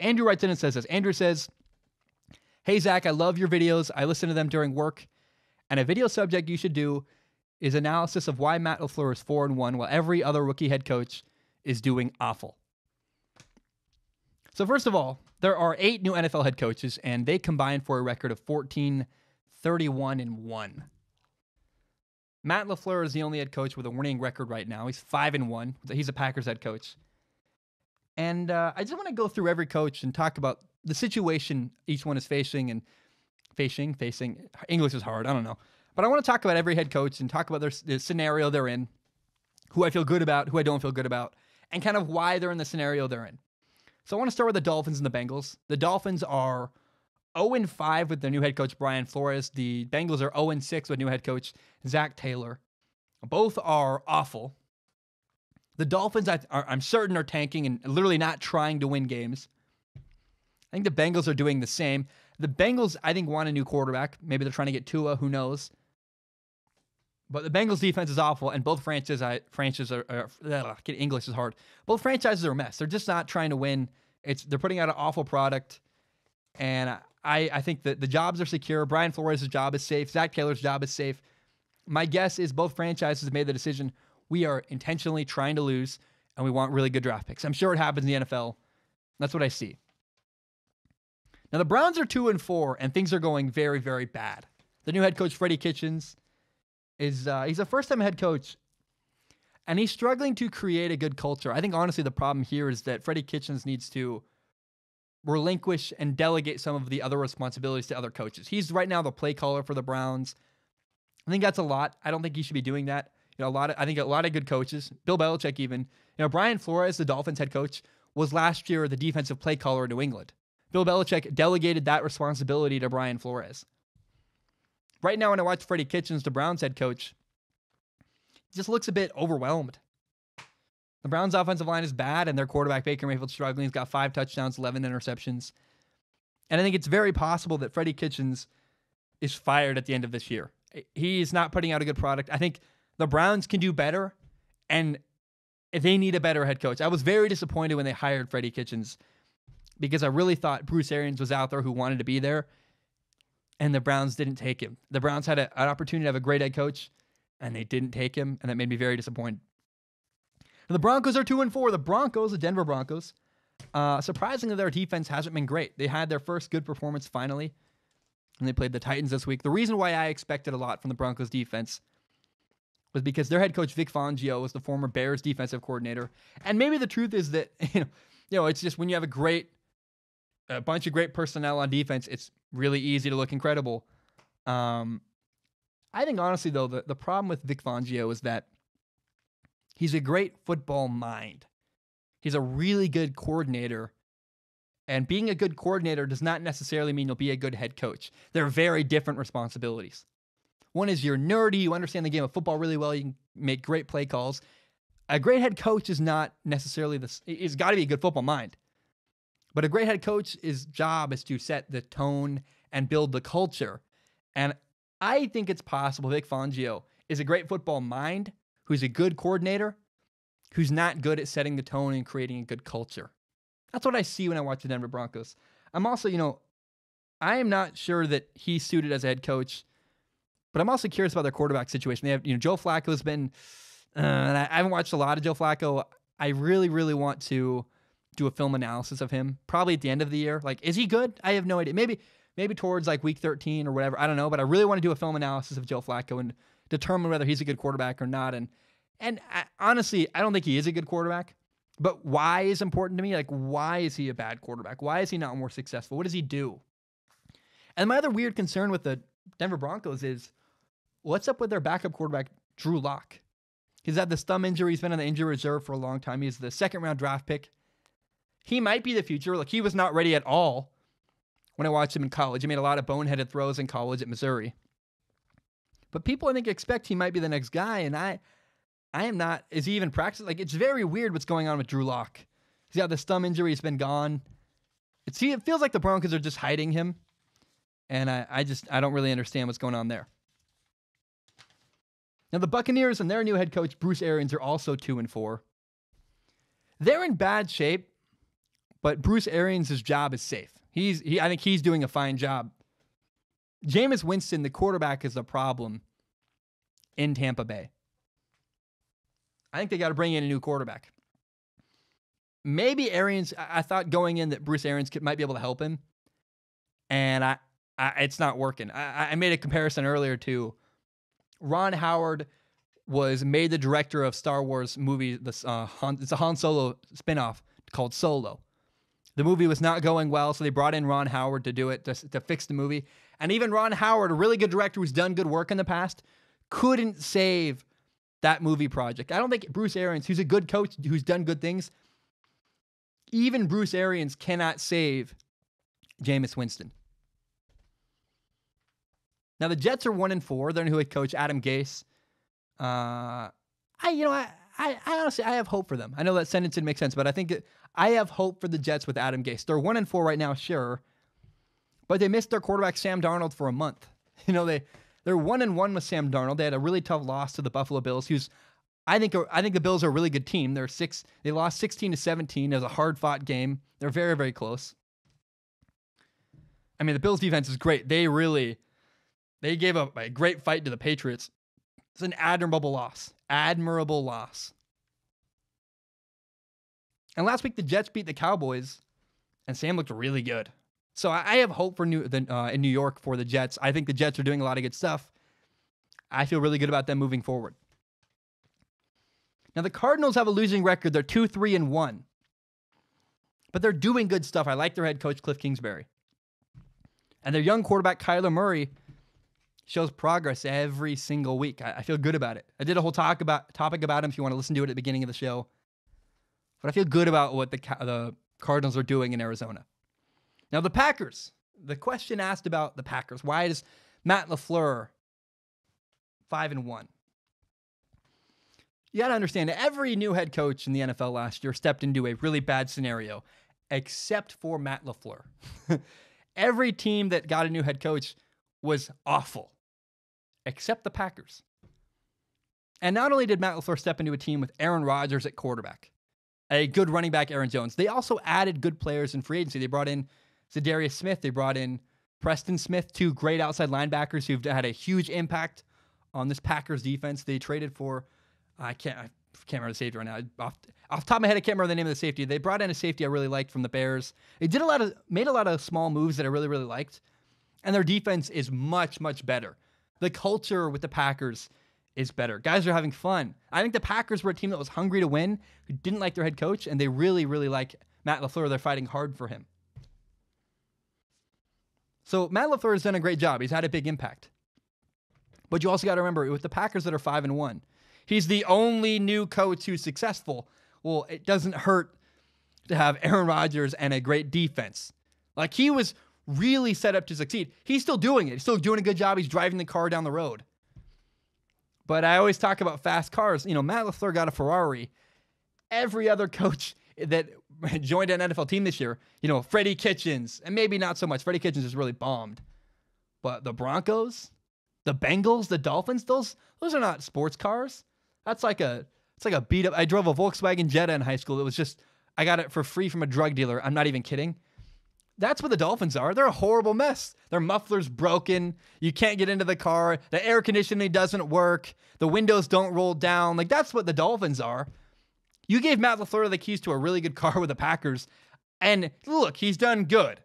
Andrew writes in and says this. Andrew says, "Hey, Zach, I love your videos. I listen to them during work. And a video subject you should do is analysis of why Matt LaFleur is 4-1 while every other rookie head coach is doing awful." So first of all, there are 8 new NFL head coaches, and they combine for a record of 14-31-1. Matt LaFleur is the only head coach with a winning record right now. He's 5-1. He's a Packers head coach. And I just want to go through every coach and talk about the situation each one is facing. English is hard. I don't know. But I want to talk about every head coach and talk about the scenario they're in, who I feel good about, who I don't feel good about, and kind of why they're in the scenario they're in. So I want to start with the Dolphins and the Bengals. The Dolphins are 0-5 with their new head coach, Brian Flores. The Bengals are 0-6 with new head coach, Zach Taylor. Both are awful. The Dolphins, I'm certain, are tanking and literally not trying to win games. I think the Bengals are doing the same. The Bengals, I think, want a new quarterback. Maybe they're trying to get Tua. Who knows? But the Bengals defense is awful, and both franchises are English is hard. Both franchises are a mess. They're just not trying to win. They're putting out an awful product, and I think that the jobs are secure. Brian Flores' job is safe. Zach Taylor's job is safe. My guess is both franchises have made the decision, we are intentionally trying to lose, and we want really good draft picks. I'm sure it happens in the NFL. That's what I see. Now, the Browns are 2-4, and things are going very, very bad. The new head coach, Freddie Kitchens, he's a first-time head coach, and he's struggling to create a good culture. I think, honestly, the problem here is that Freddie Kitchens needs to relinquish and delegate some of the other responsibilities to other coaches. He's right now the play caller for the Browns. I think that's a lot. I don't think he should be doing that. I think a lot of good coaches, Bill Belichick even. Brian Flores, the Dolphins head coach, was last year the defensive play caller in New England. Bill Belichick delegated that responsibility to Brian Flores. Right now, when I watch Freddie Kitchens, the Browns head coach, he just looks a bit overwhelmed. The Browns' offensive line is bad, and their quarterback, Baker Mayfield's struggling. He's got 5 touchdowns, 11 interceptions. And I think it's very possible that Freddie Kitchens is fired at the end of this year. He's not putting out a good product. I think the Browns can do better, and they need a better head coach. I was very disappointed when they hired Freddie Kitchens because I really thought Bruce Arians was out there who wanted to be there, and the Browns didn't take him. The Browns had an opportunity to have a great head coach, and they didn't take him, and that made me very disappointed. And the Broncos are 2-4. The Denver Broncos, surprisingly, their defense hasn't been great. They had their first good performance finally, and they played the Titans this week. The reason why I expected a lot from the Broncos defense was because their head coach, Vic Fangio, was the former Bears defensive coordinator. And maybe the truth is that, it's just when you have a bunch of great personnel on defense, it's really easy to look incredible. I think, honestly, though, the problem with Vic Fangio is that he's a great football mind. He's a really good coordinator. And being a good coordinator does not necessarily mean you'll be a good head coach. They're very different responsibilities. One is you're nerdy, you understand the game of football really well, you can make great play calls. A great head coach is not necessarily he's got to be a good football mind. But a great head coach's job is to set the tone and build the culture. And I think it's possible Vic Fangio is a great football mind, who's a good coordinator, who's not good at setting the tone and creating a good culture. That's what I see when I watch the Denver Broncos. I'm also, I am not sure that he's suited as a head coach, but I'm also curious about their quarterback situation. They have, Joe Flacco's been, and I haven't watched a lot of Joe Flacco. I really, really want to do a film analysis of him, probably at the end of the year. Like, is he good? I have no idea. Maybe towards like week 13 or whatever. I don't know, but I really want to do a film analysis of Joe Flacco and determine whether he's a good quarterback or not. And honestly, I don't think he is a good quarterback. But why is important to me? Like, why is he a bad quarterback? Why is he not more successful? What does he do? And my other weird concern with the Denver Broncos is, what's up with their backup quarterback, Drew Lock? He's had this thumb injury. He's been on the injury reserve for a long time. He's the second-round draft pick. He might be the future. Like, he was not ready at all when I watched him in college. He made a lot of boneheaded throws in college at Missouri. But people, I think, expect he might be the next guy, and I am not. Is he even practicing? Like, it's very weird what's going on with Drew Lock. He's got this thumb injury. He's been gone. It feels like the Broncos are just hiding him, and I don't really understand what's going on there. Now, the Buccaneers and their new head coach, Bruce Arians, are also 2-4. They're in bad shape, But Bruce Arians' job is safe. I think he's doing a fine job. Jameis Winston, the quarterback, is the problem in Tampa Bay. I think they got to bring in a new quarterback. Maybe Arians, I thought going in that Bruce Arians might be able to help him. And it's not working. I made a comparison earlier to Ron Howard was made the director of Star Wars movie. It's a Han Solo spinoff called Solo. The movie was not going well, so they brought in Ron Howard to do it, to fix the movie. And even Ron Howard, a really good director who's done good work in the past, couldn't save that movie project. I don't think Bruce Arians, who's a good coach, who's done good things, even Bruce Arians cannot save Jameis Winston. Now the Jets are 1-4. Their new head coach, Adam Gase. I honestly have hope for them. I know that sentence didn't make sense, but I think I have hope for the Jets with Adam Gase. They're 1-4 right now, sure, but they missed their quarterback Sam Darnold for a month. They're 1-1 with Sam Darnold. They had a really tough loss to the Buffalo Bills, who's I think the Bills are a really good team. They lost 16-17. It was a hard-fought game. They're very, very close. I mean, the Bills' defense is great. They gave up a great fight to the Patriots. It's an admirable loss. Admirable loss. And last week, the Jets beat the Cowboys, and Sam looked really good. So I have hope for in New York for the Jets. I think the Jets are doing a lot of good stuff. I feel really good about them moving forward. Now, the Cardinals have a losing record. They're 2-3-1. But they're doing good stuff. I like their head coach, Cliff Kingsbury. And their young quarterback, Kyler Murray, shows progress every single week. I feel good about it. I did a whole topic about him if you want to listen to it at the beginning of the show. But I feel good about what the Cardinals are doing in Arizona. Now, the Packers. The question asked about the Packers. Why is Matt LaFleur 5-1? You got to understand, every new head coach in the NFL last year stepped into a really bad scenario, except for Matt LaFleur. Every team that got a new head coach was awful, except the Packers. And not only did Matt LaFleur step into a team with Aaron Rodgers at quarterback, a good running back, Aaron Jones, they also added good players in free agency. They brought in Zadarius Smith. They brought in Preston Smith, two great outside linebackers who've had a huge impact on this Packers defense. They traded for, I can't remember the safety right now. Off the top of my head, I can't remember the name of the safety. They brought in a safety I really liked from the Bears. They made a lot of small moves that I really, really liked. And their defense is much, much better. The culture with the Packers is better. Guys are having fun. I think the Packers were a team that was hungry to win, who didn't like their head coach, and they really, really like Matt LaFleur. They're fighting hard for him. So Matt LaFleur has done a great job. He's had a big impact. But you also got to remember, with the Packers that are 5-1, he's the only new coach who's successful. Well, it doesn't hurt to have Aaron Rodgers and a great defense. Like, he was really set up to succeed. He's still doing it. He's still doing a good job. He's driving the car down the road. But I always talk about fast cars. Matt LaFleur got a Ferrari. Every other coach that joined an NFL team this year, Freddie Kitchens, and maybe not so much. Freddie Kitchens is really bombed. But the Broncos, the Bengals, the Dolphins, those are not sports cars. It's like a beat up. I drove a Volkswagen Jetta in high school. It was just, I got it for free from a drug dealer. I'm not even kidding. That's what the Dolphins are. They're a horrible mess. Their muffler's broken. You can't get into the car. The air conditioning doesn't work. The windows don't roll down. Like, that's what the Dolphins are. You gave Matt LaFleur the keys to a really good car with the Packers, and look, he's done good.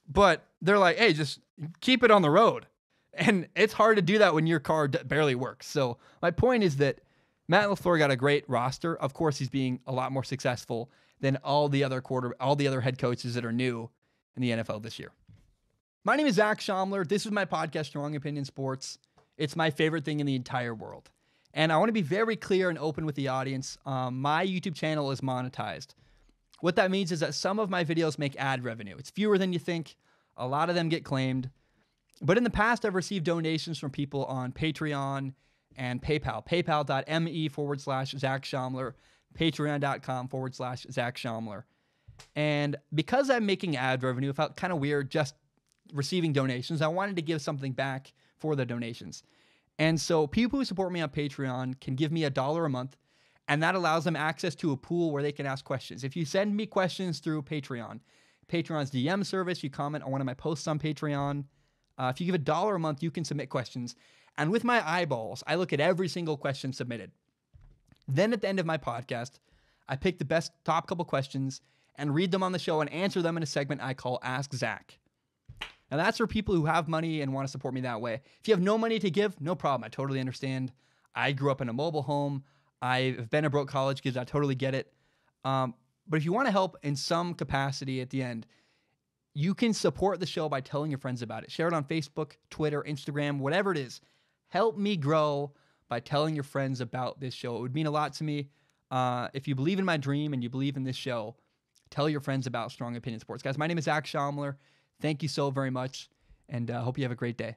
But they're like, hey, just keep it on the road. And it's hard to do that when your car barely works. So my point is that Matt LaFleur got a great roster. Of course, he's being a lot more successful than all the other head coaches that are new in the NFL this year. My name is Zach Schaumler. This is my podcast, Strong Opinion Sports. It's my favorite thing in the entire world. And I want to be very clear and open with the audience. My YouTube channel is monetized. What that means is that some of my videos make ad revenue. It's fewer than you think. A lot of them get claimed. But in the past, I've received donations from people on Patreon and PayPal. PayPal.me/Zach Schaumler. Patreon.com/Zach Schaumler. And because I'm making ad revenue, it felt kind of weird just receiving donations. I wanted to give something back for the donations. And so people who support me on Patreon can give me $1 a month, And that allows them access to a pool where they can ask questions. If you send me questions through Patreon's DM service, you comment on one of my posts on Patreon. If you give $1 a month, you can submit questions. And with my eyeballs, I look at every single question submitted. Then at the end of my podcast, I pick the best top couple questions and read them on the show and answer them in a segment I call Ask Zach. Now that's for people who have money and want to support me that way. If you have no money to give, no problem. I totally understand. I grew up in a mobile home. I've been a broke college kid. I totally get it. But if you want to help in some capacity at the end, you can support the show by telling your friends about it. Share it on Facebook, Twitter, Instagram, whatever it is. Help me grow by telling your friends about this show. It would mean a lot to me. If you believe in my dream and you believe in this show, tell your friends about Strong Opinion Sports. Guys, my name is Zach Schaumler. Thank you so very much, and hope you have a great day.